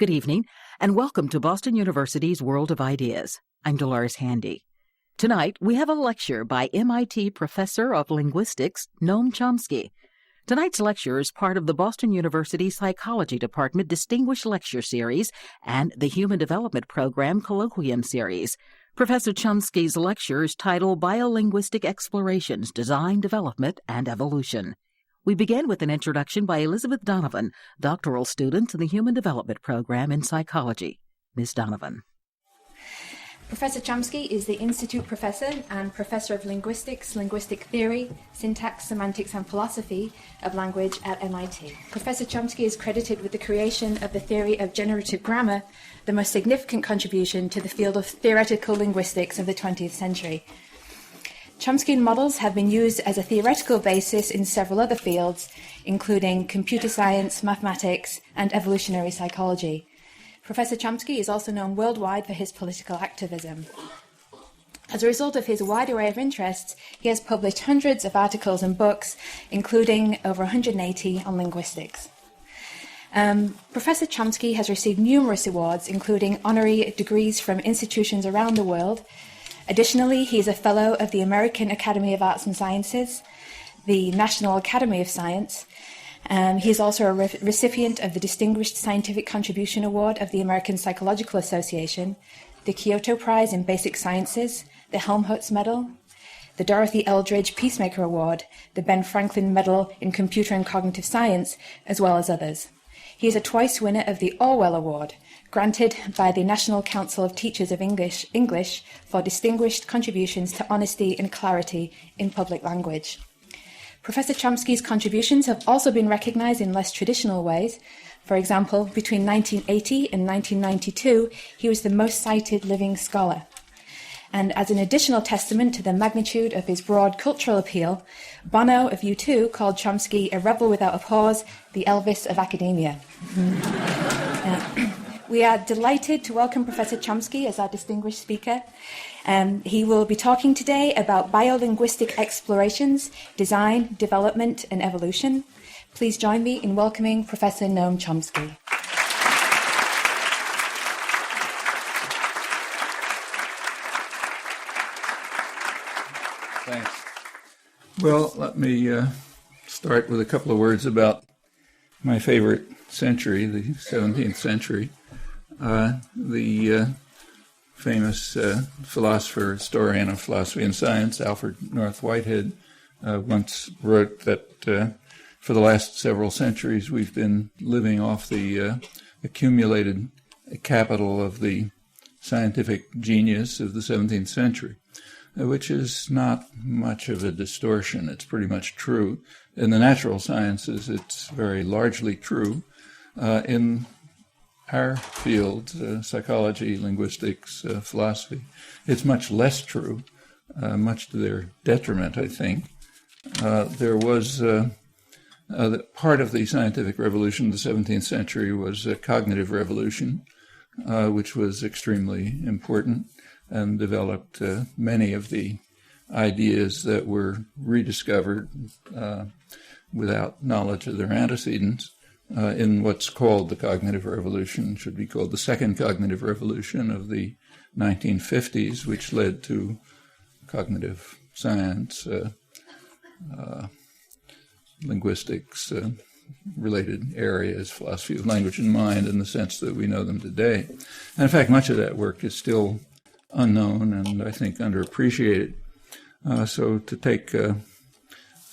Good evening, and welcome to Boston University's World of Ideas. I'm Dolores Handy. Tonight, we have a lecture by MIT Professor of Linguistics, Noam Chomsky. Tonight's lecture is part of the Boston University Psychology Department Distinguished Lecture Series and the Human Development Program Colloquium Series. Professor Chomsky's lecture is titled Biolinguistic Explorations, Design, Development, and Evolution. We begin with an introduction by Elizabeth Donovan, doctoral student in the Human Development Program in Psychology. Ms. Donovan. Professor Chomsky is the Institute Professor and Professor of Linguistics, Linguistic Theory, Syntax, Semantics and Philosophy of Language at MIT. Professor Chomsky is credited with the creation of the theory of generative grammar, the most significant contribution to the field of theoretical linguistics of the 20th century. Chomsky models have been used as a theoretical basis in several other fields, including computer science, mathematics, and evolutionary psychology. Professor Chomsky is also known worldwide for his political activism. As a result of his wide array of interests, he has published hundreds of articles and books, including over 180 on linguistics. Professor Chomsky has received numerous awards, including honorary degrees from institutions around the world. Additionally, he is a Fellow of the American Academy of Arts and Sciences, the National Academy of Science. He is also a recipient of the Distinguished Scientific Contribution Award of the American Psychological Association, the Kyoto Prize in Basic Sciences, the Helmholtz Medal, the Dorothy Eldridge Peacemaker Award, the Ben Franklin Medal in Computer and Cognitive Science, as well as others. He is a twice winner of the Orwell Award, granted by the National Council of Teachers of English for distinguished contributions to honesty and clarity in public language. Professor Chomsky's contributions have also been recognized in less traditional ways. For example, between 1980 and 1992, he was the most cited living scholar. And as an additional testament to the magnitude of his broad cultural appeal, Bono of U2 called Chomsky a rebel without a pause, the Elvis of academia. We are delighted to welcome Professor Chomsky as our distinguished speaker. He will be talking today about biolinguistic explorations, design, development, and evolution. Please join me in welcoming Professor Noam Chomsky. Thanks. Well, let me start with a couple of words about my favorite century, the 17th century. The famous philosopher, historian of philosophy and science, Alfred Whitehead, once wrote that for the last several centuries we've been living off the accumulated capital of the scientific genius of the 17th century, which is not much of a distortion. It's pretty much true. In the natural sciences, it's very largely true. In our field, psychology, linguistics, philosophy, it's much less true, much to their detriment, I think. There was part of the scientific revolution of the 17th century was a cognitive revolution, which was extremely important and developed many of the ideas that were rediscovered without knowledge of their antecedents. In what's called the cognitive revolution, should be called the second cognitive revolution of the 1950s, which led to cognitive science, linguistics, related areas, philosophy of language and mind in the sense that we know them today. And in fact, much of that work is still unknown and I think underappreciated. So to take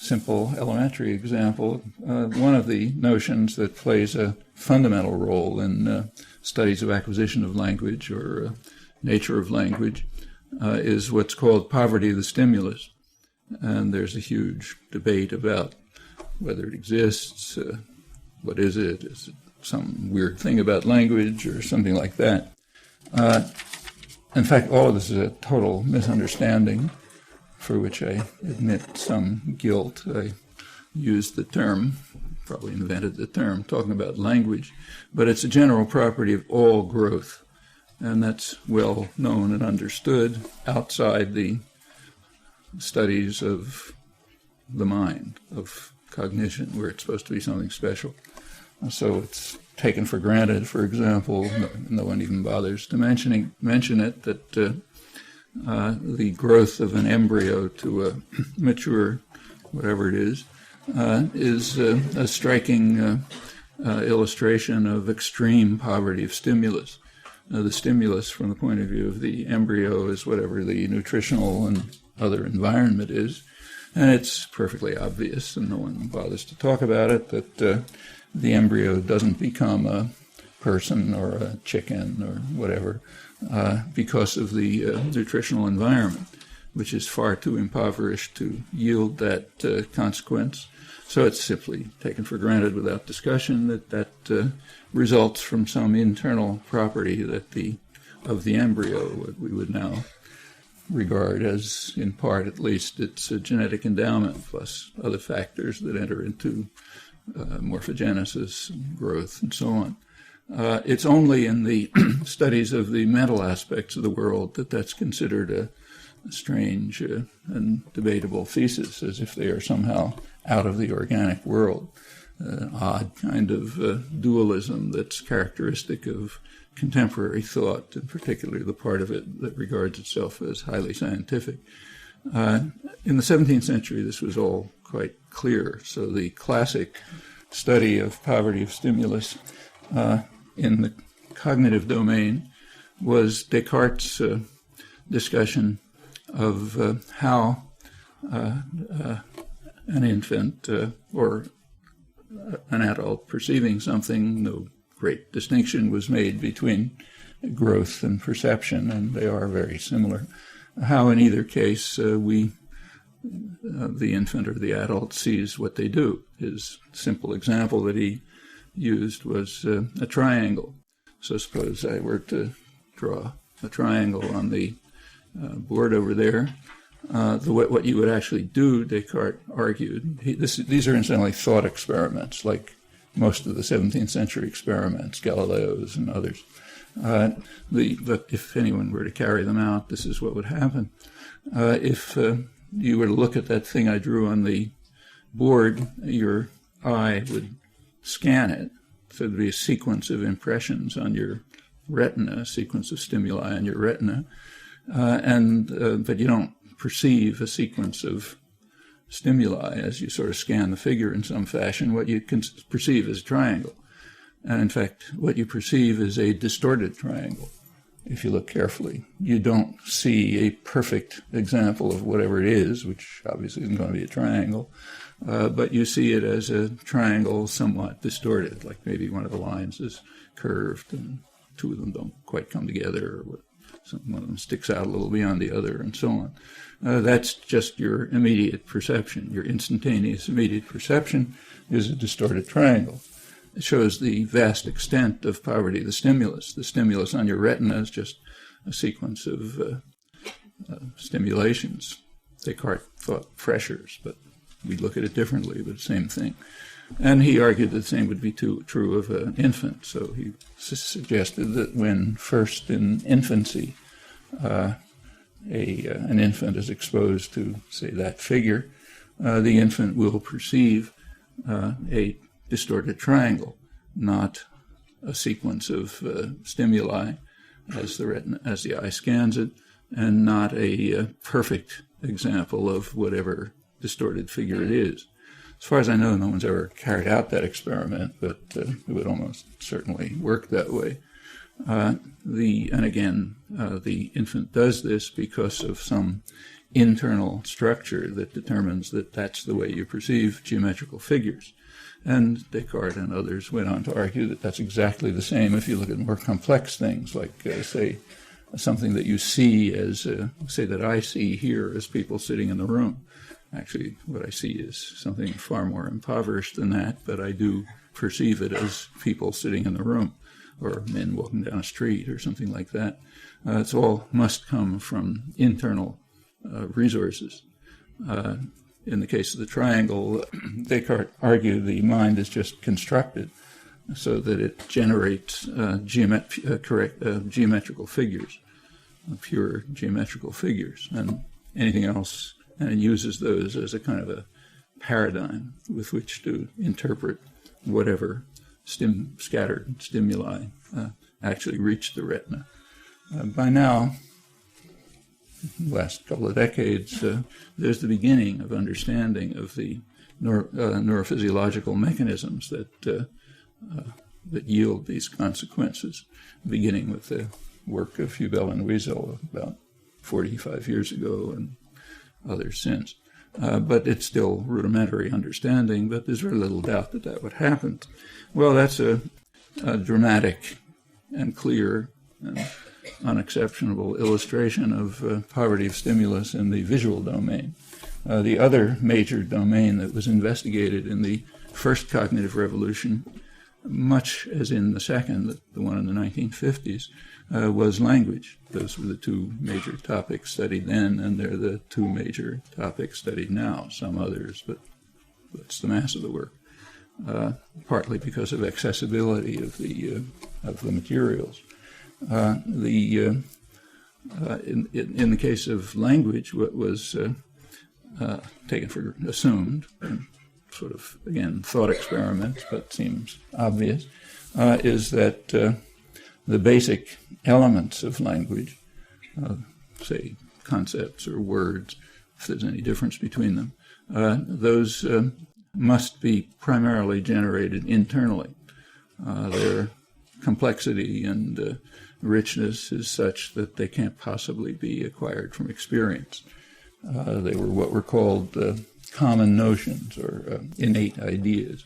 simple elementary example, one of the notions that plays a fundamental role in studies of acquisition of language or nature of language is what's called poverty of the stimulus. And there's a huge debate about whether it exists, what is it some weird thing about language or something like that. In fact, all of this is a total misunderstanding, for which I admit some guilt. I used the term, probably invented the term, talking about language, but it's a general property of all growth, and that's well known and understood outside the studies of the mind, of cognition, where it's supposed to be something special. So it's taken for granted, for example, no one even bothers to mention it, that the growth of an embryo to a mature, whatever it is a striking illustration of extreme poverty of stimulus. The stimulus from the point of view of the embryo is whatever the nutritional and other environment is, and it's perfectly obvious, and no one bothers to talk about it, that the embryo doesn't become a person or a chicken or whatever because of the nutritional environment, which is far too impoverished to yield that consequence. So it's simply taken for granted without discussion that results from some internal property of the embryo, what we would now regard as, in part at least, its genetic endowment, plus other factors that enter into morphogenesis, and growth, and so on. It's only in the studies of the mental aspects of the world that that's considered a strange and debatable thesis, as if they are somehow out of the organic world. Odd kind of dualism that's characteristic of contemporary thought, and particularly the part of it that regards itself as highly scientific. In the 17th century, this was all quite clear. So the classic study of poverty of stimulus in the cognitive domain was Descartes' discussion of how an infant or an adult perceiving something, no great distinction was made between growth and perception, and they are very similar. How in either case the infant or the adult sees what they do. His simple example that he used was a triangle. So suppose I were to draw a triangle on the board over there. What you would actually do, Descartes argued, these are incidentally thought experiments, like most of the 17th century experiments, Galileo's and others. But if anyone were to carry them out, this is what would happen. If you were to look at that thing I drew on the board, your eye would scan it. So there'd be a sequence of impressions on your retina, a sequence of stimuli on your retina, but you don't perceive a sequence of stimuli as you sort of scan the figure in some fashion. What you can perceive is a triangle. And in fact, what you perceive is a distorted triangle. If you look carefully, you don't see a perfect example of whatever it is, which obviously isn't going to be a triangle, but you see it as a triangle somewhat distorted, like maybe one of the lines is curved and two of them don't quite come together, or one of them sticks out a little beyond the other, and so on. That's just your immediate perception. Your instantaneous immediate perception is a distorted triangle. It shows the vast extent of poverty of the stimulus. The stimulus on your retina is just a sequence of stimulations. Descartes thought pressures, but we look at it differently, but same thing. And he argued that the same would be true of an infant. So he suggested that when first in infancy an infant is exposed to, say, that figure, the infant will perceive a distorted triangle, not a sequence of stimuli as the eye scans it, and not a perfect example of whatever distorted figure it is. As far as I know, no one's ever carried out that experiment, but it would almost certainly work that way. The infant does this because of some internal structure that determines that that's the way you perceive geometrical figures. And Descartes and others went on to argue that that's exactly the same if you look at more complex things, like, say, something that you see as, say, that I see here as people sitting in the room. Actually, what I see is something far more impoverished than that, but I do perceive it as people sitting in the room, or men walking down a street, or something like that. It's all must come from internal resources. In the case of the triangle, Descartes argued the mind is just constructed so that it generates geometrical figures, pure geometrical figures, and anything else, and it uses those as a kind of a paradigm with which to interpret whatever scattered stimuli actually reach the retina. By now, last couple of decades, there's the beginning of understanding of the neurophysiological mechanisms that yield these consequences, beginning with the work of Hobbes and Wiesel about 45 years ago and others since. But it's still rudimentary understanding, but there's very little doubt that that would happen. Well, that's a dramatic and clear and unexceptionable illustration of poverty of stimulus in the visual domain. The other major domain that was investigated in the first cognitive revolution, much as in the second, the one in the 1950s, was language. Those were the two major topics studied then, and they're the two major topics studied now. Some others, but that's the mass of the work. Partly because of accessibility of the materials. In the case of language, what was taken for assumed, and sort of, again, thought experiments, but seems obvious, is that the basic elements of language, say concepts or words, if there's any difference between them, those must be primarily generated internally. Their complexity and richness is such that they can't possibly be acquired from experience. They were what were called common notions or innate ideas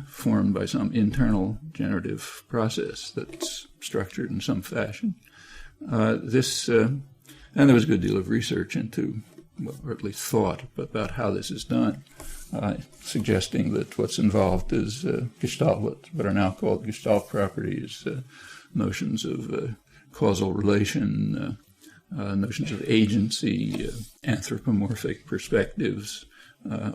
formed by some internal generative process that's structured in some fashion. And there was a good deal of research into, or at least thought about how this is done, suggesting that what's involved is Gestalt, what are now called Gestalt properties, notions of causal relation, notions of agency, anthropomorphic perspectives,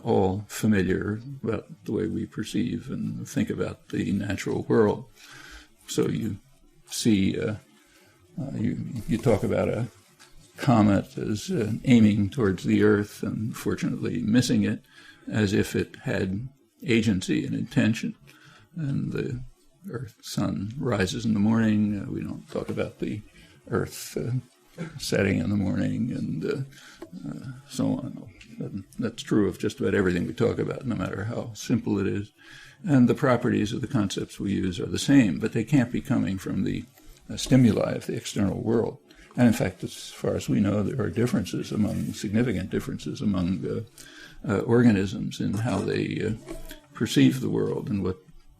all familiar about the way we perceive and think about the natural world. So you see, you talk about a comet as aiming towards the Earth and fortunately missing it, as if it had agency and intention. And the sun rises in the morning. We don't talk about the Earth setting in the morning and so on. That's true of just about everything we talk about, no matter how simple it is. And the properties of the concepts we use are the same, but they can't be coming from the stimuli of the external world. And in fact, as far as we know, there are significant differences among organisms in how they perceive the world and what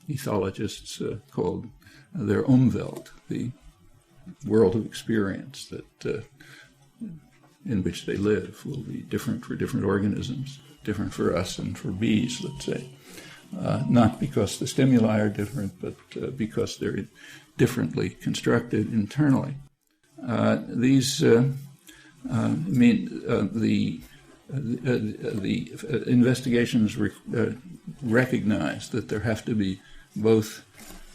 ethologists called their Umwelt, the world of experience that in which they live will be different for different organisms, different for us and for bees, let's say. Not because the stimuli are different, but because they're differently constructed internally. The investigations recognize that there have to be both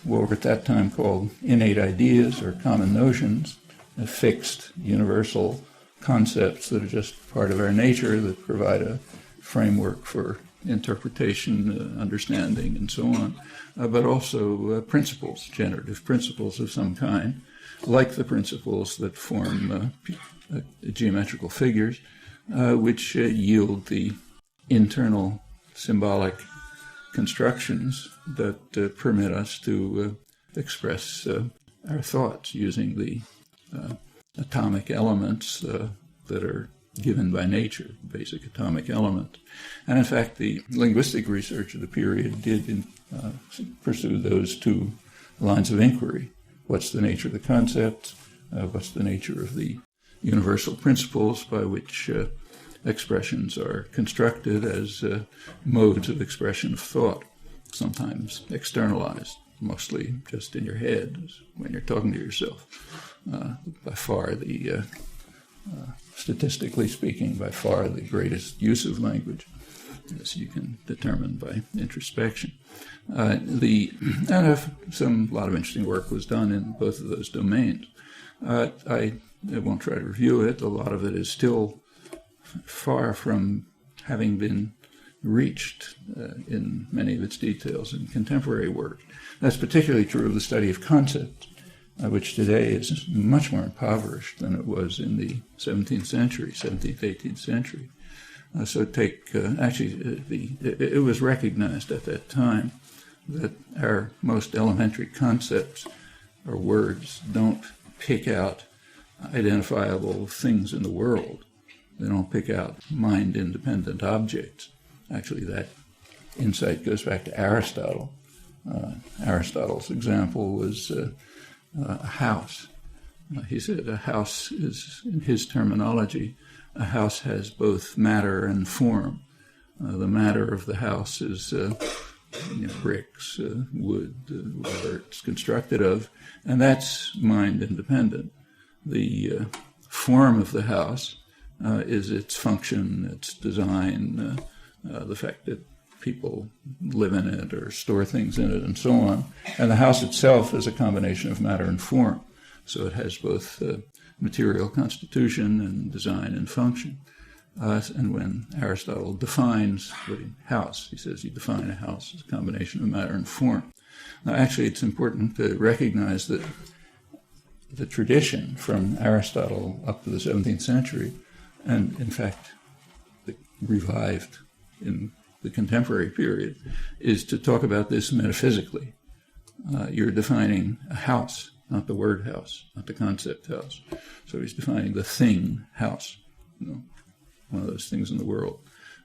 what were at that time called innate ideas or common notions, fixed, universal concepts that are just part of our nature that provide a framework for interpretation, understanding, and so on, but also principles, generative principles of some kind, like the principles that form geometrical figures, which yield the internal symbolic constructions that permit us to express our thoughts using the atomic elements that are given by nature, basic atomic elements. And in fact, the linguistic research of the period did pursue those two lines of inquiry. What's the nature of the concepts? What's the nature of the universal principles by which expressions are constructed as modes of expression of thought, sometimes externalized, mostly just in your head when you're talking to yourself. By far statistically speaking, by far the greatest use of language, as you can determine by introspection. A lot of interesting work was done in both of those domains. I won't try to review it. A lot of it is still far from having been reached in many of its details in contemporary work. That's particularly true of the study of concepts, which today is much more impoverished than it was in the 17th century, 17th, 18th century. It was recognized at that time that our most elementary concepts or words don't pick out identifiable things in the world. They don't pick out mind-independent objects. Actually, that insight goes back to Aristotle. Aristotle's example was a house. He said a house is, in his terminology, a house has both matter and form. The matter of the house is bricks, wood, whatever it's constructed of, and that's mind-independent. The form of the house is its function, its design, the fact that people live in it or store things in it, and so on. And the house itself is a combination of matter and form. So it has both material constitution and design and function. And when Aristotle defines the house, he says you define a house as a combination of matter and form. Now, actually, it's important to recognize that the tradition from Aristotle up to the 17th century, and in fact, revived in the contemporary period, is to talk about this metaphysically. You're defining a house, not the word house, not the concept house. So he's defining the thing house, one of those things in the world,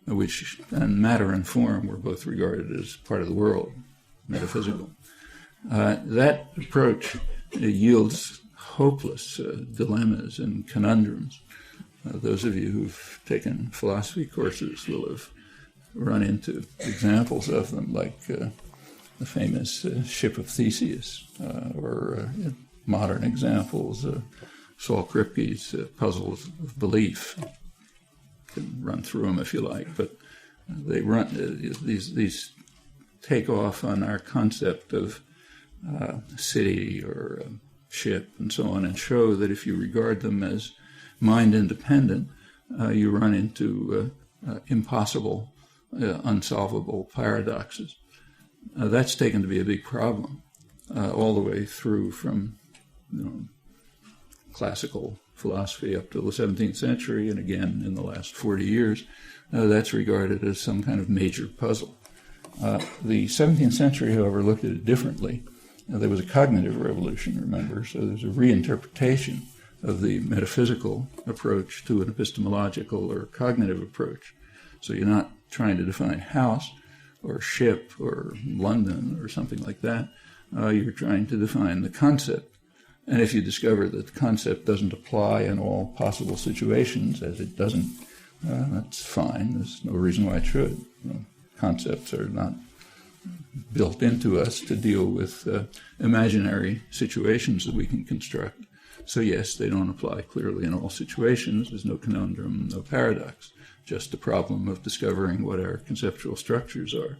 which, and matter and form were both regarded as part of the world, metaphysical. That approach yields hopeless dilemmas and conundrums. Those of you who've taken philosophy courses will have run into examples of them, like the famous Ship of Theseus, or modern examples, Saul Kripke's Puzzles of Belief. You can run through them if you like, but they run these take off on our concept of city or ship and so on, and show that if you regard them as mind-independent, you run into impossible, unsolvable paradoxes. That's taken to be a big problem all the way through from classical philosophy up to the 17th century, and again in the last 40 years, that's regarded as some kind of major puzzle. The 17th century, however, looked at it differently. There was a cognitive revolution, remember, so there's a reinterpretation of the metaphysical approach to an epistemological or cognitive approach. So you're not trying to define house or ship or London or something like that. You're trying to define the concept. And if you discover that the concept doesn't apply in all possible situations, as it doesn't, that's fine. There's no reason why it should. Concepts are not built into us to deal with imaginary situations that we can construct. So yes, they don't apply clearly in all situations. There's no conundrum, no paradox, just the problem of discovering what our conceptual structures are.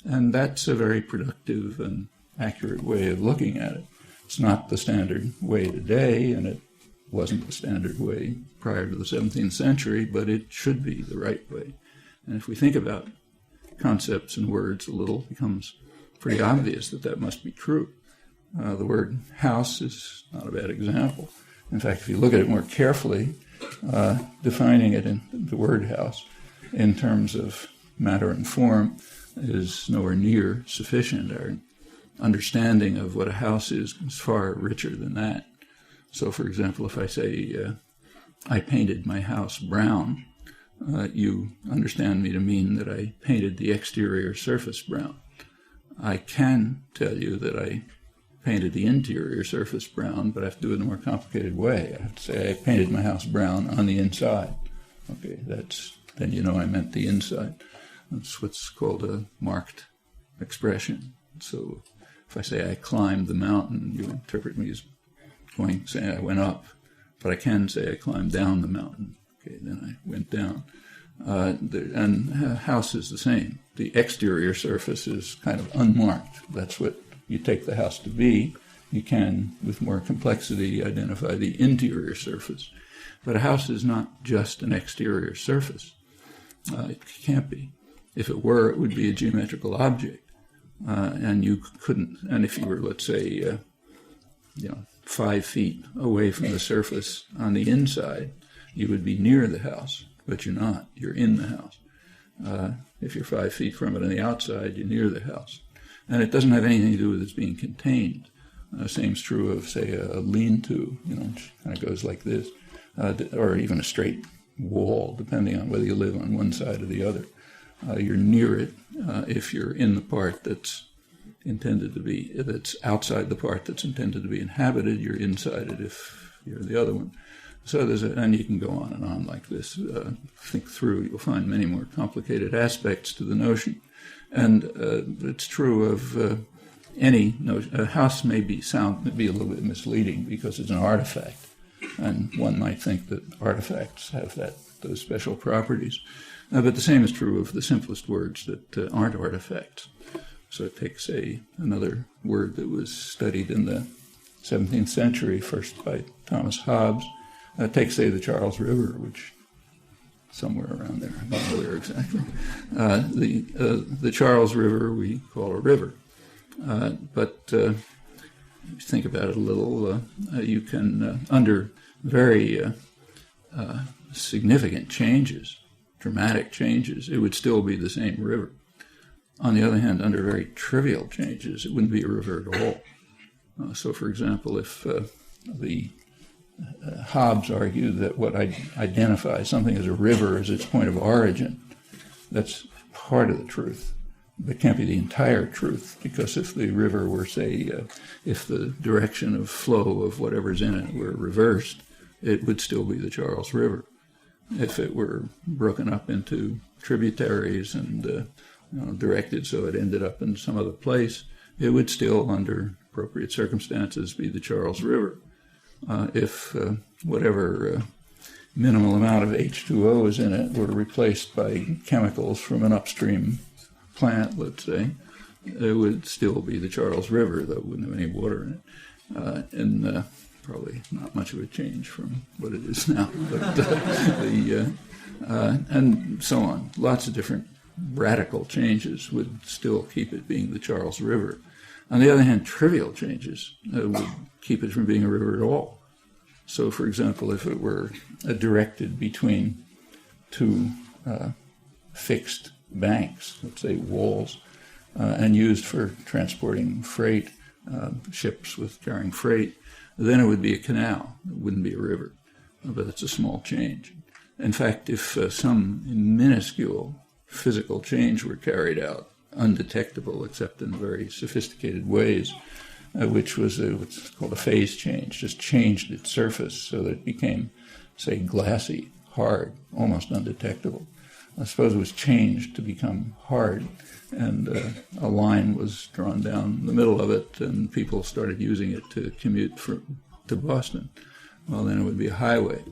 And that's a very productive and accurate way of looking at it. It's not the standard way today, and it wasn't the standard way prior to the 17th century, but it should be the right way. And if we think about concepts and words a little, it becomes pretty obvious that that must be true. The word house is not a bad example. In fact, if you look at it more carefully, defining it in the word house in terms of matter and form is nowhere near sufficient. Our understanding of what a house is far richer than that. So, for example, if I say, I painted my house brown, you understand me to mean that I painted the exterior surface brown. I can tell you that I painted the interior surface brown, but I have to do it in a more complicated way. I have to say I painted my house brown on the inside. Okay, then you know I meant the inside. That's what's called a marked expression. So if I say I climbed the mountain, you interpret me as saying I went up, but I can say I climbed down the mountain. Okay, then I went down. And house is the same. The exterior surface is kind of unmarked. That's what you take the house to be. You can, with more complexity, identify the interior surface. But a house is not just an exterior surface. It can't be. If it were, it would be a geometrical object. And you couldn't, and if you were, let's say, 5 feet away from the surface on the inside, you would be near the house, but you're not. You're in the house. If you're 5 feet from it on the outside, you're near the house. And it doesn't have anything to do with its being contained. Same's true of, say, a lean-to, which kind of goes like this, or even a straight wall, depending on whether you live on one side or the other. You're near it if you're in the part that's intended to be, that's outside the part that's intended to be inhabited. You're inside it if you're the other one. So and you can go on and on like this. Think through, you'll find many more complicated aspects to the notion. And it's true of any notion. A house may be a little bit misleading because it's an artifact. And one might think that artifacts have those special properties. But the same is true of the simplest words that aren't artifacts. So take, say, another word that was studied in the 17th century, first by Thomas Hobbes. Take, say, the Charles River, which somewhere around there, I don't know where exactly. The Charles River we call a river. But if you think about it a little, you can, under very significant changes, dramatic changes, it would still be the same river. On the other hand, under very trivial changes, it wouldn't be a river at all. So, for example, if Hobbes argued that what identifies something as a river as its point of origin, that's part of the truth. But it can't be the entire truth, because if the river were, say, if the direction of flow of whatever's in it were reversed, it would still be the Charles River. If it were broken up into tributaries and directed so it ended up in some other place, it would still, under appropriate circumstances, be the Charles River. If whatever minimal amount of H2O is in it were replaced by chemicals from an upstream plant, let's say, it would still be the Charles River, though it wouldn't have any water in it. And probably not much of a change from what it is now. But, and so on. Lots of different radical changes would still keep it being the Charles River. On the other hand, trivial changes would keep it from being a river at all. So, for example, if it were directed between two fixed banks, let's say walls, and used for transporting freight, ships carrying freight, then it would be a canal. It wouldn't be a river, but it's a small change. In fact, if some minuscule physical change were carried out, undetectable except in very sophisticated ways, which was what's called a phase change, just changed its surface so that it became, say, glassy, hard, almost undetectable. I suppose it was changed to become hard, and a line was drawn down the middle of it, and people started using it to commute to Boston. Well, then it would be a highway,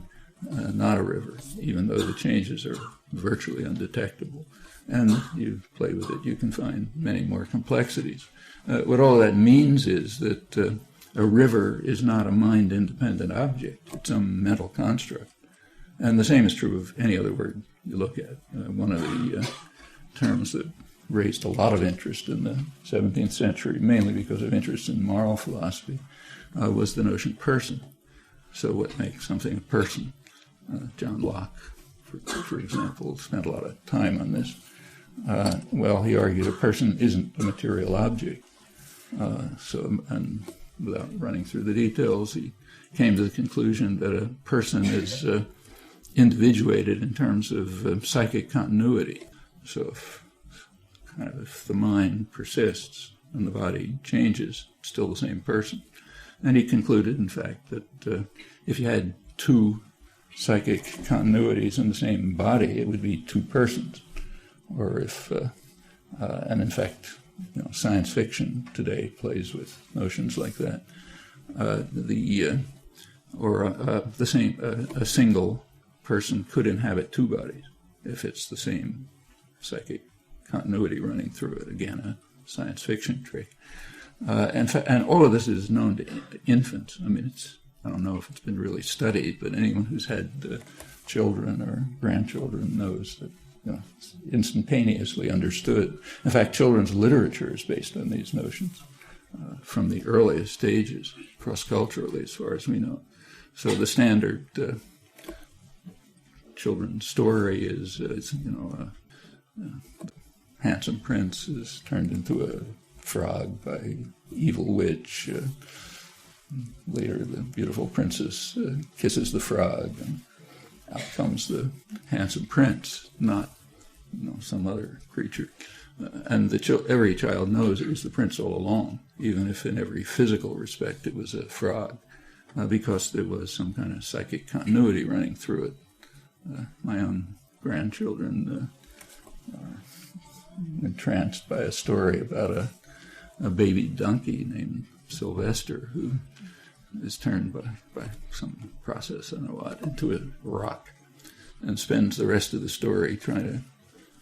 not a river, even though the changes are virtually undetectable. And you play with it, you can find many more complexities. What all that means is that a river is not a mind-independent object. It's some mental construct. And the same is true of any other word you look at. One of the terms that raised a lot of interest in the 17th century, mainly because of interest in moral philosophy, was the notion person. So what makes something a person? John Locke, for example, spent a lot of time on this. Well, he argued a person isn't a material object. And without running through the details, he came to the conclusion that a person is individuated in terms of psychic continuity. So if the mind persists and the body changes, it's still the same person. And he concluded, in fact, that if you had two psychic continuities in the same body, it would be two persons. Or if, and in fact, science fiction today plays with notions like that. A single person could inhabit two bodies if it's the same psychic continuity running through it. Again, a science fiction trick. And all of this is known to infants. I mean, I don't know if it's been really studied, but anyone who's had children or grandchildren knows that instantaneously understood. In fact, children's literature is based on these notions from the earliest stages, cross-culturally, as far as we know. So the standard children's story is handsome prince is turned into a frog by an evil witch. Later, the beautiful princess kisses the frog, and out comes the handsome prince, not some other creature. And every child knows it was the prince all along, even if in every physical respect it was a frog, because there was some kind of psychic continuity running through it. My own grandchildren are entranced by a story about a baby donkey named Sylvester who is turned by some process, I don't know what, into a rock, and spends the rest of the story trying to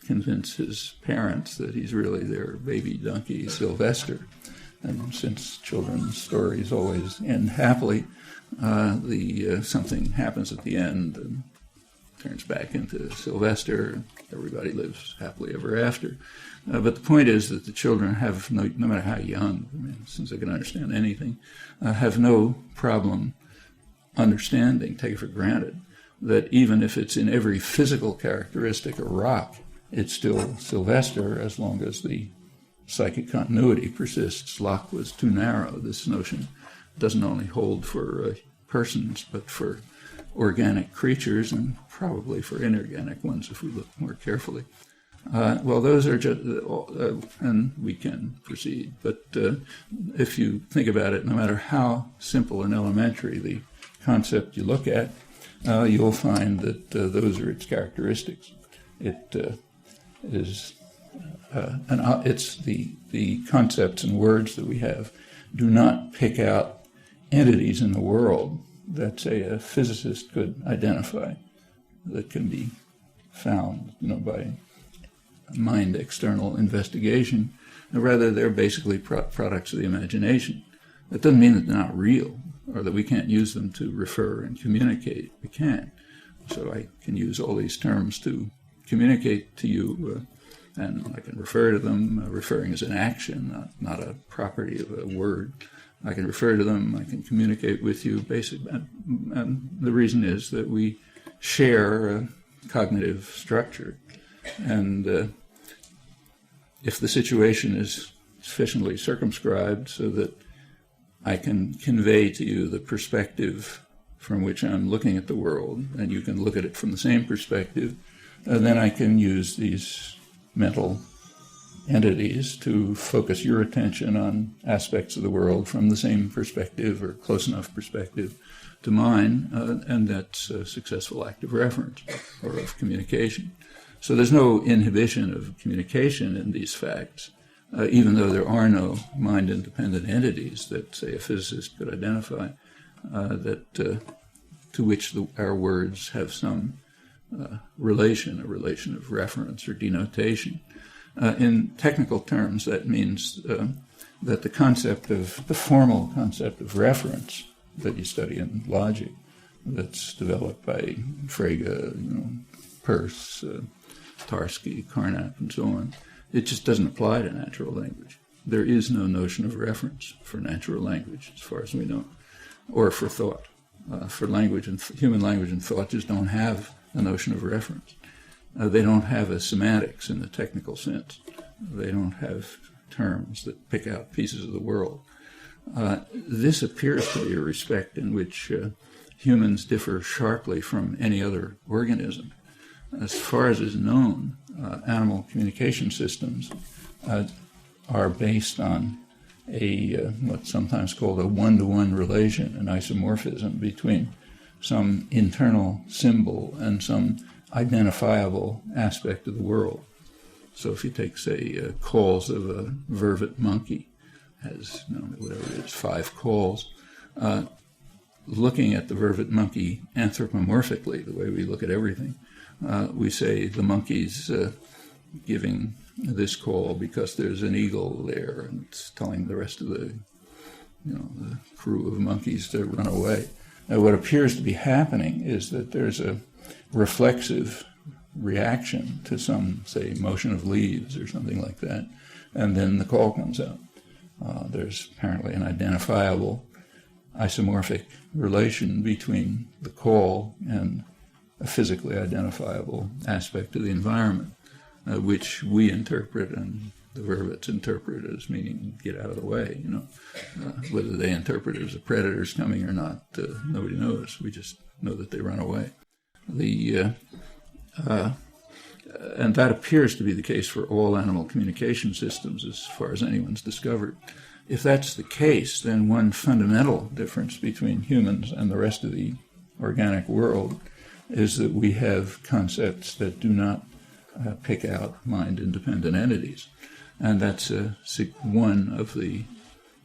convince his parents that he's really their baby donkey, Sylvester. And since children's stories always end happily, something happens at the end and turns back into Sylvester. Everybody lives happily ever after. But the point is that the children have, no matter how young, since they can understand anything, have no problem understanding, take it for granted, that even if it's in every physical characteristic a rock, it's still Sylvester as long as the psychic continuity persists. Locke was too narrow. This notion doesn't only hold for persons, but for organic creatures and probably for inorganic ones if we look more carefully. Well, those are just, and we can proceed, but if you think about it, no matter how simple and elementary the concept you look at, you'll find that those are its characteristics. It is, it's the concepts and words that we have do not pick out entities in the world that, say, a physicist could identify, that can be found, by mind external investigation. Rather, they're basically products of the imagination. That doesn't mean that they're not real, or that we can't use them to refer and communicate. We can. So I can use all these terms to communicate to you, and I can refer to them, referring as an action, not a property of a word. I can refer to them, I can communicate with you, and the reason is that we share a cognitive structure. And if the situation is sufficiently circumscribed so that I can convey to you the perspective from which I'm looking at the world, and you can look at it from the same perspective, then I can use these mental entities to focus your attention on aspects of the world from the same perspective or close enough perspective to mine, and that's a successful act of reference or of communication. So there's no inhibition of communication in these facts, even though there are no mind-independent entities that, say, a physicist could identify, to which our words have some relation, a relation of reference or denotation. In technical terms, that means that the formal concept of reference that you study in logic, that's developed by Frege, Peirce, Tarski, Carnap, and so on, it just doesn't apply to natural language. There is no notion of reference for natural language, as far as we know, or for thought. For language and human language and thought just don't have a notion of reference. They don't have a semantics in the technical sense. They don't have terms that pick out pieces of the world. This appears to be a respect in which humans differ sharply from any other organism. As far as is known, animal communication systems are based on what's sometimes called a one-to-one relation, an isomorphism between some internal symbol and some identifiable aspect of the world. So if you take, say, calls of a vervet monkey, has, whatever it is, 5 calls, looking at the vervet monkey anthropomorphically, the way we look at everything, we say the monkey's giving this call because there's an eagle there, and it's telling the rest of the crew of monkeys to run away. Now, what appears to be happening is that there's a reflexive reaction to some, say, motion of leaves or something like that, and then the call comes out. There's apparently an identifiable isomorphic relation between the call and a physically identifiable aspect of the environment, which we interpret and the vervets interpret as meaning get out of the way. Whether they interpret it as a predator's coming or not, nobody knows. We just know that they run away. And that appears to be the case for all animal communication systems as far as anyone's discovered. If that's the case, then one fundamental difference between humans and the rest of the organic world is that we have concepts that do not pick out mind-independent entities. And that's one of the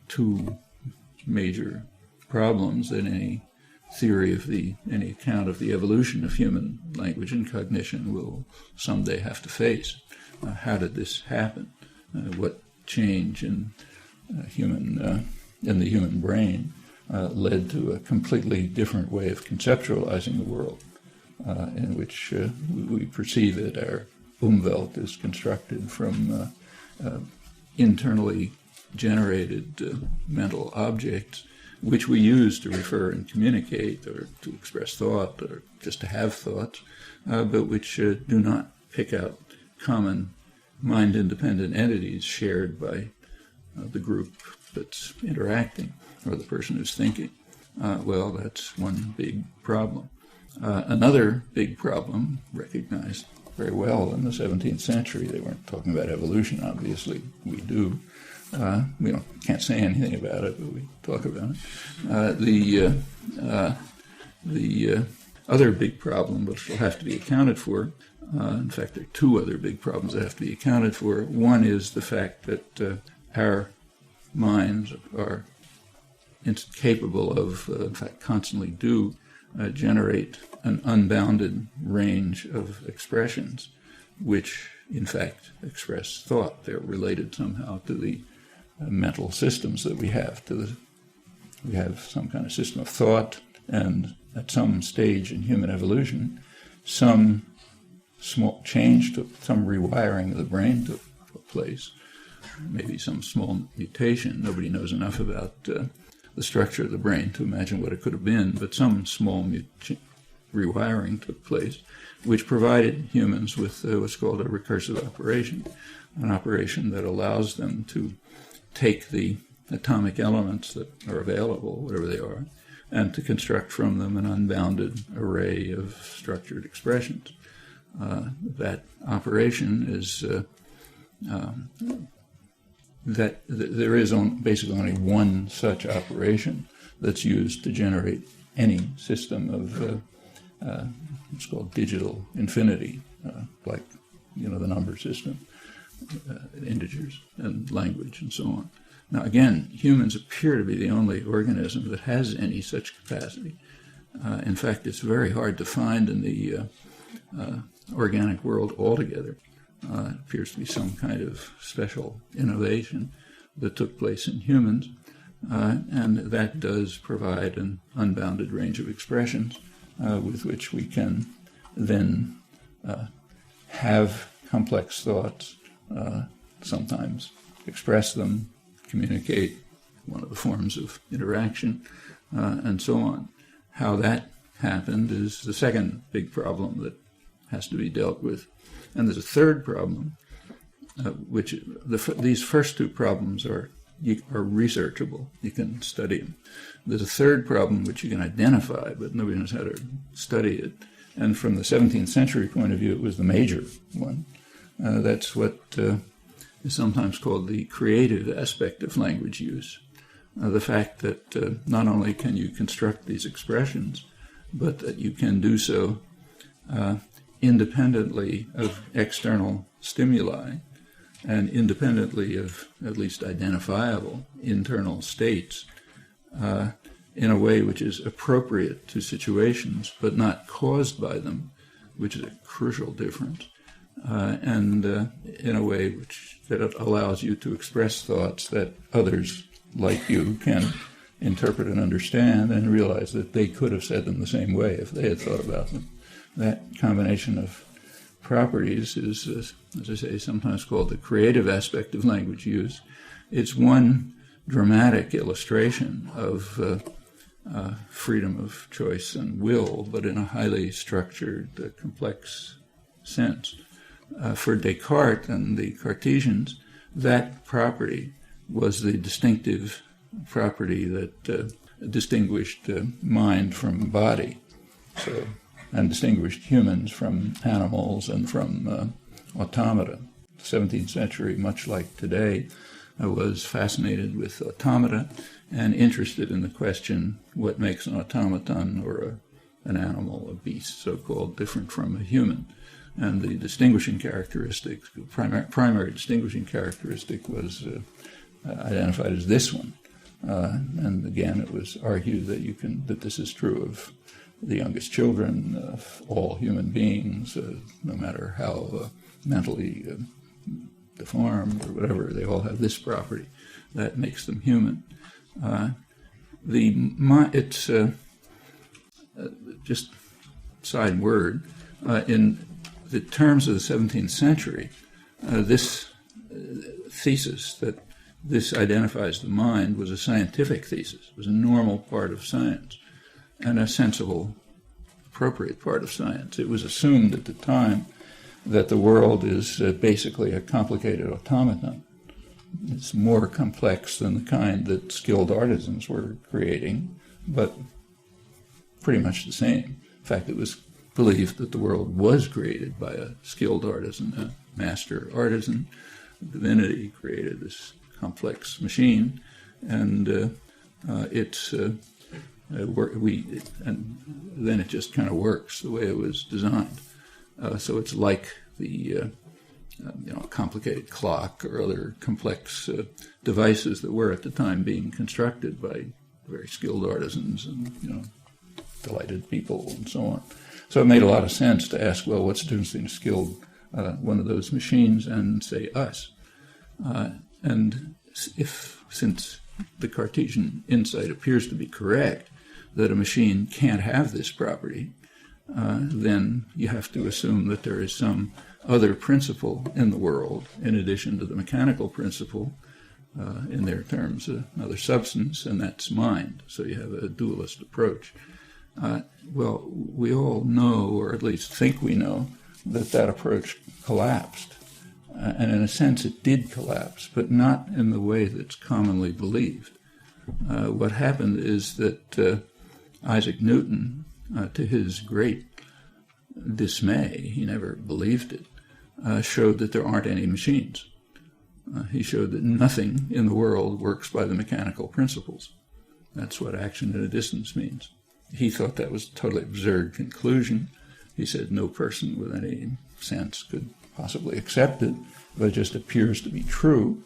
two major problems that any theory of any account of the evolution of human language and cognition will someday have to face. How did this happen? What change in the human brain led to a completely different way of conceptualizing the world, in which we perceive it. Our Umwelt is constructed from internally generated mental objects, which we use to refer and communicate, or to express thought, or just to have thoughts, but which do not pick out common mind-independent entities shared by the group that's interacting, or the person who's thinking. Well, that's one big problem. Another big problem, recognized very well in the 17th century, they weren't talking about evolution, obviously, we do. We can't say anything about it, but we talk about it. The other big problem, which will have to be accounted for, in fact, there are two other big problems that have to be accounted for. One is the fact that our minds are capable of, in fact, constantly do generate an unbounded range of expressions, which, in fact, express thought. They're related somehow to the mental systems that we have. We have some kind of system of thought, and at some stage in human evolution, some small change some rewiring of the brain took place, maybe some small mutation. Nobody knows enough about the structure of the brain to imagine what it could have been, but some small rewiring took place, which provided humans with what's called a recursive operation, an operation that allows them to take the atomic elements that are available, whatever they are, and to construct from them an unbounded array of structured expressions. That operation is that there is basically only one such operation that's used to generate any system of what's called digital infinity, like the number system, integers and language and so on. Now, again, humans appear to be the only organism that has any such capacity. In fact, it's very hard to find in the organic world altogether. It appears to be some kind of special innovation that took place in humans, and that does provide an unbounded range of expressions with which we can then have complex thoughts, sometimes express them, communicate, one of the forms of interaction, and so on. How that happened is the second big problem that has to be dealt with. And there's a third problem, which these first two problems are researchable. You can study them. There's a third problem which you can identify, but nobody knows how to study it. And from the 17th century point of view, it was the major one. That's what is sometimes called the creative aspect of language use. The fact that not only can you construct these expressions, but that you can do so independently of external stimuli and independently of at least identifiable internal states in a way which is appropriate to situations but not caused by them, which is a crucial difference, and in a way that allows you to express thoughts that others like you can interpret and understand and realize that they could have said them the same way if they had thought about them. That combination of properties is, as I say, sometimes called the creative aspect of language use. It's one dramatic illustration of freedom of choice and will, but in a highly structured, complex sense. For Descartes and the Cartesians, that property was the distinctive property that distinguished mind from body, and distinguished humans from animals and from automata. The 17th century, much like today, was fascinated with automata and interested in the question, what makes an automaton or an animal, a beast, so-called, different from a human? And the distinguishing characteristic, primary distinguishing characteristic was identified as this one. And again, it was argued that this is true of the youngest children, of all human beings, no matter how mentally deformed or whatever, they all have this property that makes them human. It's just side word. In the terms of the 17th century, this thesis that this identifies the mind was a scientific thesis, was a normal part of science and a sensible, appropriate part of science. It was assumed at the time that the world is basically a complicated automaton. It's more complex than the kind that skilled artisans were creating, but pretty much the same. In fact, it was believed that the world was created by a skilled artisan, a master artisan. Divinity created this complex machine, and and then it just kind of works the way it was designed. So it's like the complicated clock or other complex devices that were at the time being constructed by very skilled artisans and delighted people and so on. So it made a lot of sense to ask, well, what's the difference between a skilled one of those machines and, say, us? And since the Cartesian insight appears to be correct, that a machine can't have this property, then you have to assume that there is some other principle in the world, in addition to the mechanical principle, in their terms, another substance, and that's mind. So you have a dualist approach. Well, we all know, or at least think we know, that approach collapsed. And in a sense, it did collapse, but not in the way that's commonly believed. What happened is that Isaac Newton, to his great dismay, he never believed it, showed that there aren't any machines. He showed that nothing in the world works by the mechanical principles. That's what action at a distance means. He thought that was a totally absurd conclusion. He said no person with any sense could possibly accept it, but it just appears to be true.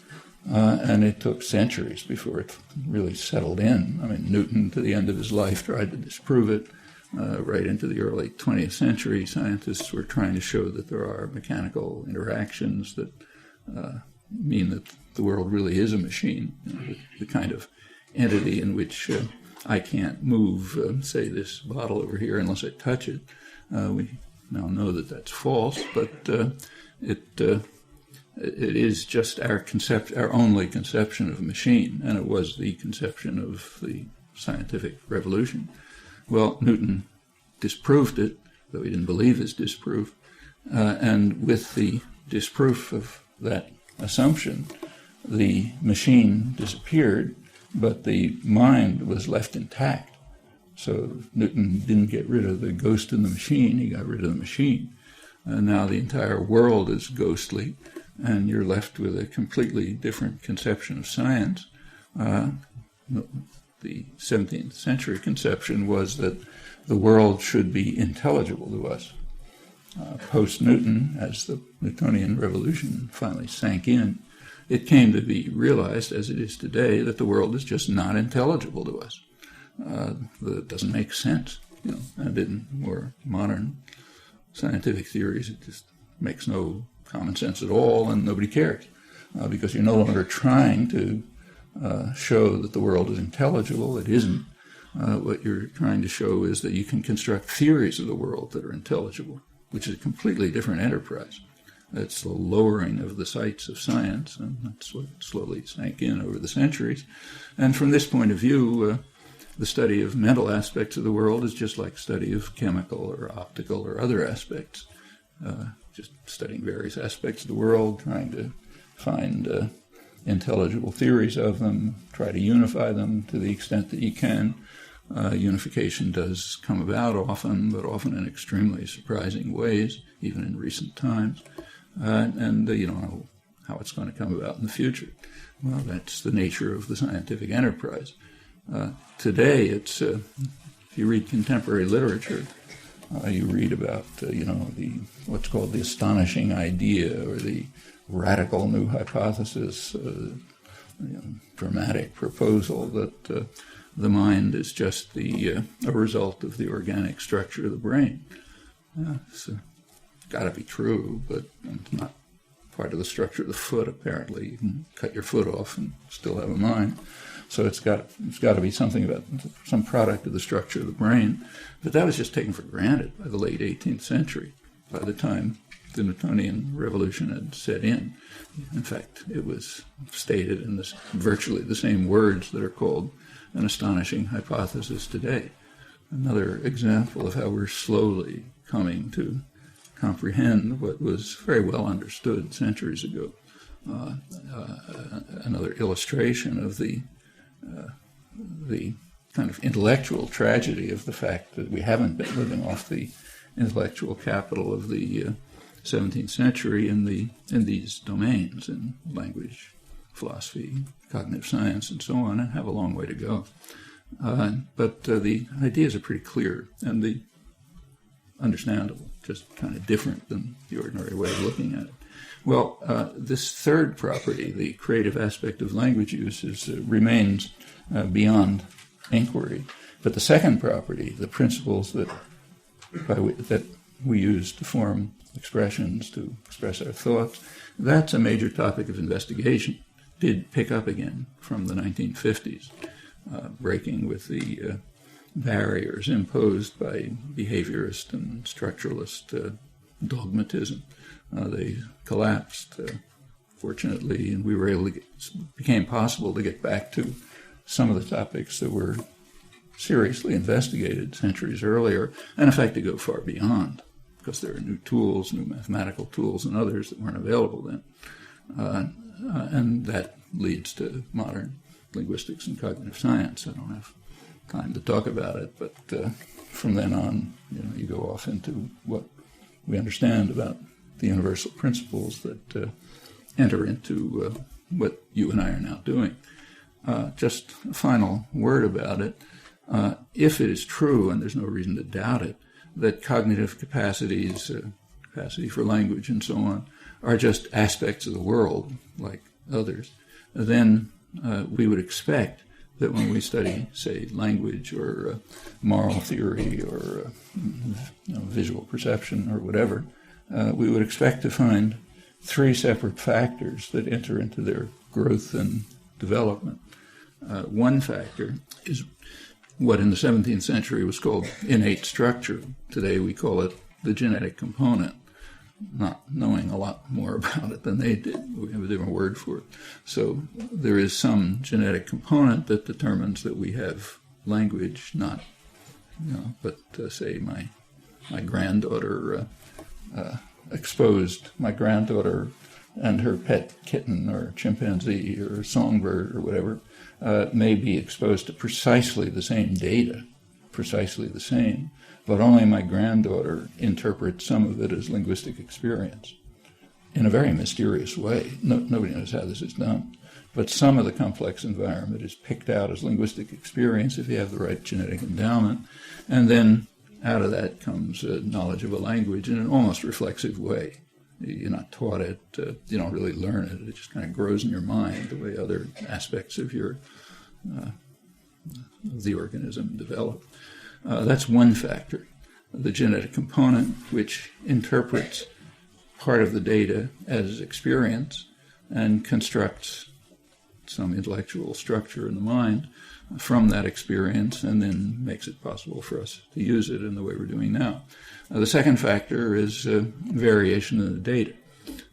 And it took centuries before it really settled in. I mean, Newton, to the end of his life, tried to disprove it. Right into the early 20th century, scientists were trying to show that there are mechanical interactions that mean that the world really is a machine, the kind of entity in which I can't move, say, this bottle over here unless I touch it. We now know that that's false, but it is just our only conception of a machine, and it was the conception of the scientific revolution. Well, Newton disproved it, though he didn't believe his disproof, and with the disproof of that assumption, the machine disappeared, but the mind was left intact. So Newton didn't get rid of the ghost in the machine, he got rid of the machine. And now the entire world is ghostly, and you're left with a completely different conception of science. The 17th century conception was that the world should be intelligible to us. Post-Newton, as the Newtonian revolution finally sank in, it came to be realized, as it is today, that the world is just not intelligible to us. That doesn't make sense. And in more modern scientific theories, it just makes no common sense at all, and nobody cares, because you're no longer trying to show that the world is intelligible. It isn't. What you're trying to show is that you can construct theories of the world that are intelligible. which is a completely different enterprise. It's the lowering of the sights of science, and that's what slowly sank in over the centuries. And from this point of view, the study of mental aspects of the world is just like study of chemical or optical or other aspects, just studying various aspects of the world, trying to find intelligible theories of them, try to unify them to the extent that you can. Unification does come about often, but often in extremely surprising ways, even in recent times. And you don't know how it's going to come about in the future. Well, that's the nature of the scientific enterprise. Today, it's if you read contemporary literature, you read about what's called the astonishing idea or the radical new hypothesis, dramatic proposal that the mind is just a result of the organic structure of the brain. It's got to be true, but it's not part of the structure of the foot. Apparently, you can cut your foot off and still have a mind. So it's got to be something about some product of the structure of the brain. But that was just taken for granted by the late 18th century, by the time the Newtonian revolution had set in. In fact, it was stated in virtually the same words that are called an astonishing hypothesis today. Another example of how we're slowly coming to comprehend what was very well understood centuries ago. Another illustration of the kind of intellectual tragedy of the fact that we haven't been living off the intellectual capital of the 17th century in these domains, in language, philosophy, cognitive science, and so on, and have a long way to go. But the ideas are pretty clear and understandable, just kind of different than the ordinary way of looking at it. Well, this third property, the creative aspect of language use, remains beyond inquiry. But the second property, the principles that we use to form expressions, to express our thoughts, that's a major topic of investigation. Did pick up again from the 1950s, breaking with the barriers imposed by behaviorist and structuralist dogmatism. They collapsed, fortunately, and we were able to became possible to get back to some of the topics that were seriously investigated centuries earlier, and in fact to go far beyond, because there are new tools, new mathematical tools and others that weren't available then. And that leads to modern linguistics and cognitive science. I don't have time to talk about it, but from then on, you go off into what we understand about the universal principles that enter into what you and I are now doing. Just a final word about it. If it is true, and there's no reason to doubt it, that cognitive capacities, capacity for language and so on, are just aspects of the world like others, then we would expect that when we study, say, language or moral theory or visual perception or whatever, we would expect to find three separate factors that enter into their growth and development. One factor is what in the 17th century was called innate structure. Today we call it the genetic component, not knowing a lot more about it than they did. We have a different word for it. So there is some genetic component that determines that we have language, not, but say my granddaughter exposed my granddaughter and her pet kitten or chimpanzee or songbird or whatever may be exposed to precisely the same data, precisely the same, but only my granddaughter interprets some of it as linguistic experience in a very mysterious way. Nobody knows how this is done. But some of the complex environment is picked out as linguistic experience if you have the right genetic endowment. And then out of that comes knowledge of a language in an almost reflexive way. You're not taught it, you don't really learn it. It just kind of grows in your mind the way other aspects of the organism develop. That's one factor, the genetic component, which interprets part of the data as experience and constructs some intellectual structure in the mind from that experience and then makes it possible for us to use it in the way we're doing now. The second factor is variation in the data.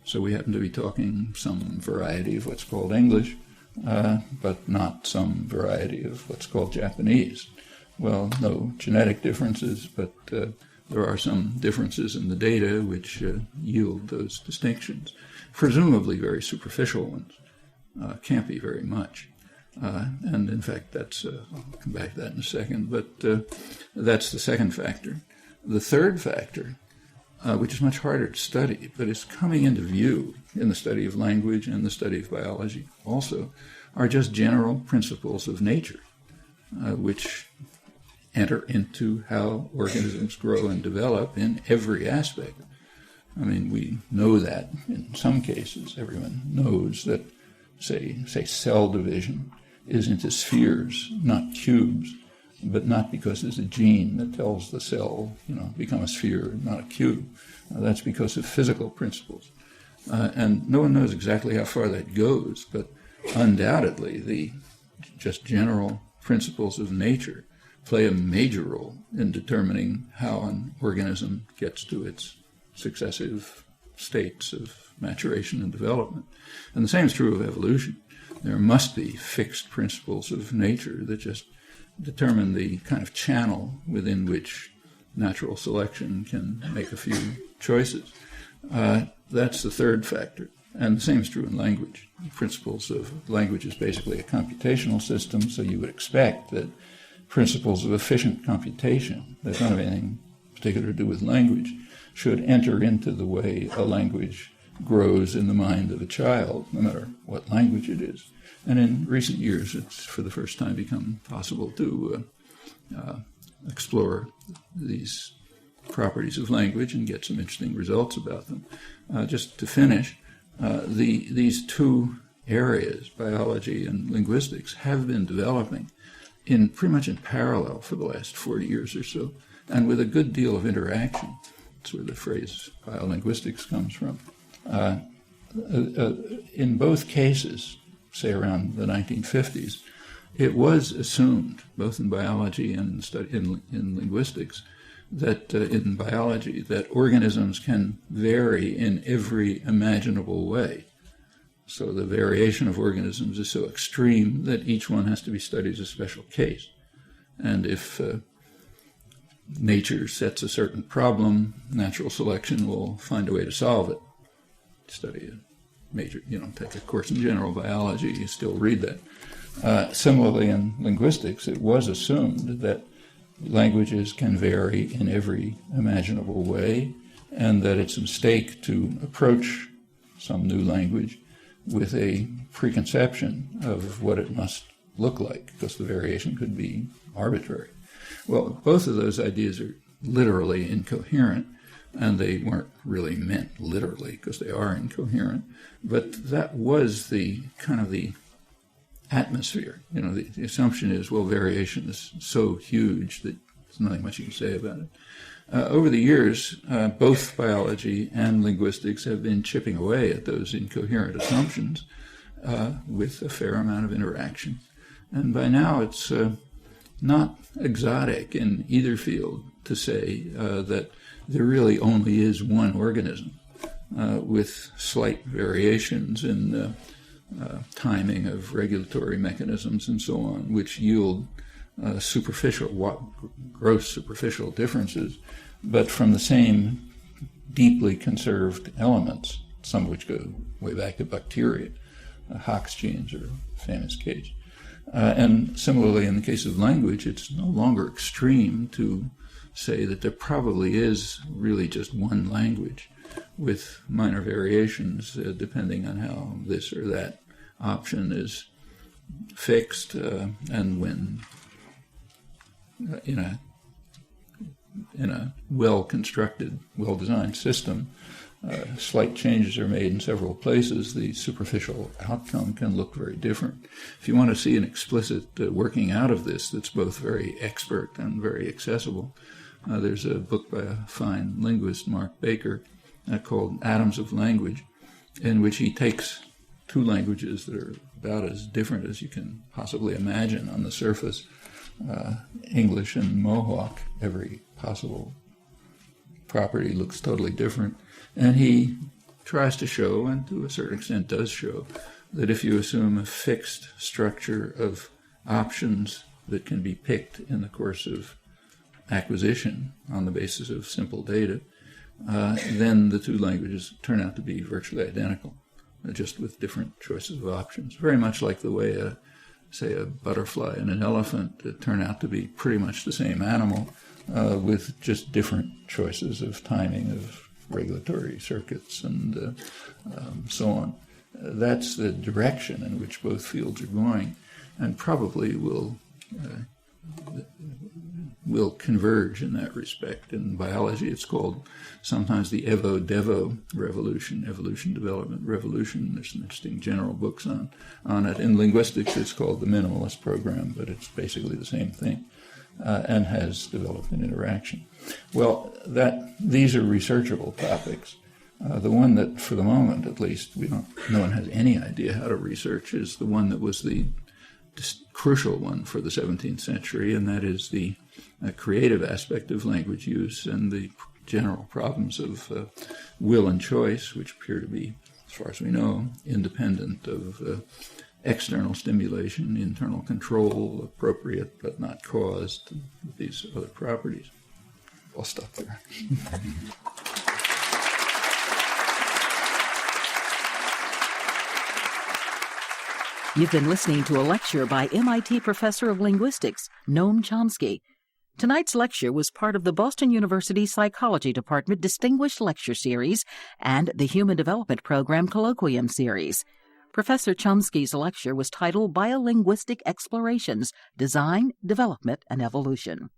So we happen to be talking some variety of what's called English, but not some variety of what's called Japanese. Well, no genetic differences, but there are some differences in the data which yield those distinctions, presumably very superficial ones. Can't be very much. And in fact, I'll come back to that in a second, but that's the second factor. The third factor, which is much harder to study, but is coming into view in the study of language and the study of biology also, are just general principles of nature, which enter into how organisms grow and develop in every aspect. I mean, we know that in some cases. Everyone knows that, say cell division is into spheres, not cubes, but not because there's a gene that tells the cell, become a sphere, not a cube. That's because of physical principles. And no one knows exactly how far that goes, but undoubtedly the just general principles of nature play a major role in determining how an organism gets to its successive states of maturation and development. And the same is true of evolution. There must be fixed principles of nature that just determine the kind of channel within which natural selection can make a few choices. That's the third factor. And the same is true in language. The principles of language is basically a computational system, so you would expect that principles of efficient computation that don't have anything particular to do with language should enter into the way a language grows in the mind of a child, no matter what language it is. And in recent years, it's for the first time become possible to explore these properties of language and get some interesting results about them. Just to finish, these two areas, biology and linguistics, have been developing pretty much in parallel for the last 40 years or so, and with a good deal of interaction. That's where the phrase biolinguistics comes from. In both cases, say around the 1950s, it was assumed, both in biology and in linguistics, that in biology, that organisms can vary in every imaginable way. So the variation of organisms is so extreme that each one has to be studied as a special case. And if nature sets a certain problem, natural selection will find a way to solve it. Study a major, take a course in general biology, you still read that. Similarly, in linguistics, it was assumed that languages can vary in every imaginable way, and that it's a mistake to approach some new language with a preconception of what it must look like, because the variation could be arbitrary. Well, both of those ideas are literally incoherent, and they weren't really meant literally, because they are incoherent. But that was the kind of the atmosphere. The assumption is, well, variation is so huge that there's nothing much you can say about it. Over the years, both biology and linguistics have been chipping away at those incoherent assumptions with a fair amount of interaction. And by now, it's not exotic in either field to say that there really only is one organism with slight variations in timing of regulatory mechanisms and so on, which yield gross superficial differences, but from the same deeply conserved elements, some of which go way back to bacteria. Hox genes are a famous case. And similarly, in the case of language, it's no longer extreme to say that there probably is really just one language with minor variations depending on how this or that option is fixed, and when in a well-constructed, well-designed system, slight changes are made in several places, the superficial outcome can look very different. If you want to see an explicit working out of this that's both very expert and very accessible, there's a book by a fine linguist, Mark Baker, called Atoms of Language, in which he takes two languages that are about as different as you can possibly imagine on the surface. English and Mohawk, every possible property looks totally different. And he tries to show, and to a certain extent does show, that if you assume a fixed structure of options that can be picked in the course of acquisition on the basis of simple data, then the two languages turn out to be virtually identical, just with different choices of options. Very much like the way, say, a butterfly and an elephant turn out to be pretty much the same animal, with just different choices of timing of regulatory circuits and so on. That's the direction in which both fields are going, and probably will converge in that respect. In biology, it's called sometimes the Evo-Devo revolution, evolution-development revolution. There's some interesting general books on it. In linguistics, it's called the minimalist program, but it's basically the same thing, and has developed an interaction. Well, these are researchable topics. The one that, for the moment at least, no one has any idea how to research is the one that was the crucial one for the 17th century, and that is the creative aspect of language use and the general problems of will and choice, which appear to be, as far as we know, independent of external stimulation, internal control, appropriate but not caused, these other properties. I'll stop there. You've been listening to a lecture by MIT Professor of Linguistics, Noam Chomsky. Tonight's lecture was part of the Boston University Psychology Department Distinguished Lecture Series and the Human Development Program Colloquium Series. Professor Chomsky's lecture was titled Biolinguistic Explorations, Design, Development, and Evolution.